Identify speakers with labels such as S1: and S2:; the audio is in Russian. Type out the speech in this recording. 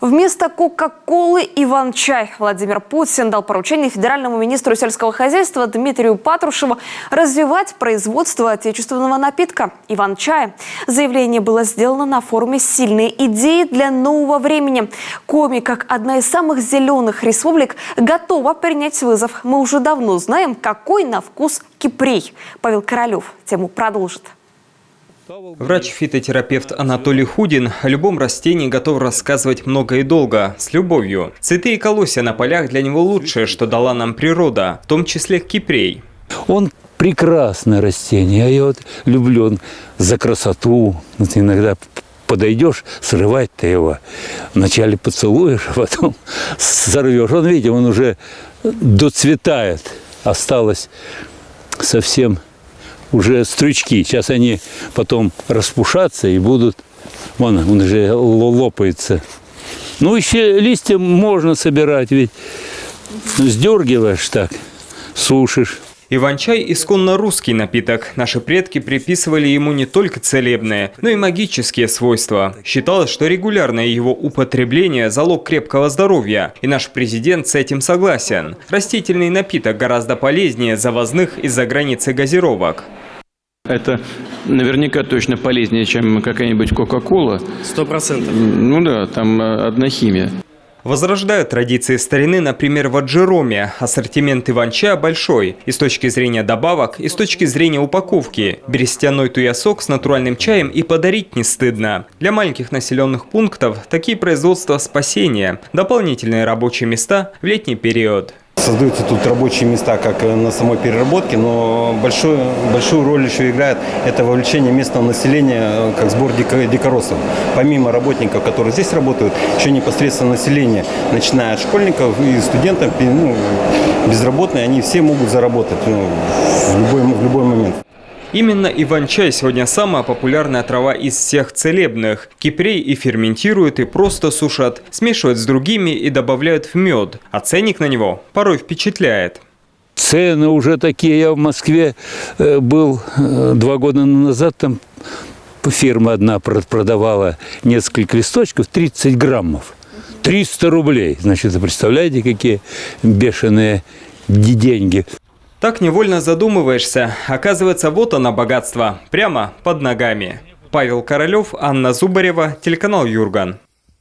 S1: Вместо Кока-Колы Иван-чай. Владимир Путин дал поручение федеральному министру сельского хозяйства Дмитрию Патрушеву развивать производство отечественного напитка Иван-чая. Заявление было сделано на форуме «Сильные идеи для нового времени». Коми, как одна из самых зеленых республик, готова принять вызов. Мы уже давно знаем, какой на вкус кипрей. Павел Королев тему продолжит.
S2: Врач-фитотерапевт Анатолий Худин о любом растении готов рассказывать много и долго, с любовью. Цветы и колосья на полях для него лучшее, что дала нам природа, в том числе кипрей.
S3: Он прекрасное растение, я вот люблю он за красоту. Вот иногда подойдешь, срывать ты его. Вначале поцелуешь, а потом сорвешь. Он, видите, он уже доцветает. Осталось совсем уже стручки. Сейчас они потом распушатся и будут, вон, он уже лопается. Ну, еще листья можно собирать, ведь сдергиваешь так, сушишь.
S2: Иван-чай – исконно русский напиток. Наши предки приписывали ему не только целебные, но и магические свойства. Считалось, что регулярное его употребление – залог крепкого здоровья. И наш президент с этим согласен. Растительный напиток гораздо полезнее завозных из-за границы газировок.
S4: Это наверняка точно полезнее, чем какая-нибудь Кока-Кола.
S5: 100%.
S4: Ну да, там одна химия.
S2: Возрождают традиции старины, например, в Аджироме. Ассортимент иван-чая большой. И с точки зрения добавок, и с точки зрения упаковки. Берестяной туясок с натуральным чаем и подарить не стыдно. Для маленьких населенных пунктов такие производства – спасение. Дополнительные рабочие места в летний период.
S6: Создаются тут рабочие места, как на самой переработке, но большую роль еще играет это вовлечение местного населения, как сбор дикоросов. Помимо работников, которые здесь работают, еще непосредственно население, начиная от школьников и студентов, безработные, они все могут заработать в любой момент.
S2: Именно иван-чай сегодня самая популярная трава из всех целебных. Кипрей и ферментируют, и просто сушат, смешивают с другими и добавляют в мед. А ценник на него порой впечатляет.
S3: Цены уже такие. Я в Москве был 2 года назад, там фирма одна продавала несколько листочков, 30 граммов. 300 рублей. Значит, вы представляете, какие бешеные деньги.
S2: Так невольно задумываешься. Оказывается, вот оно богатство. Прямо под ногами. Павел Королев, Анна Зубарева, телеканал Юрган.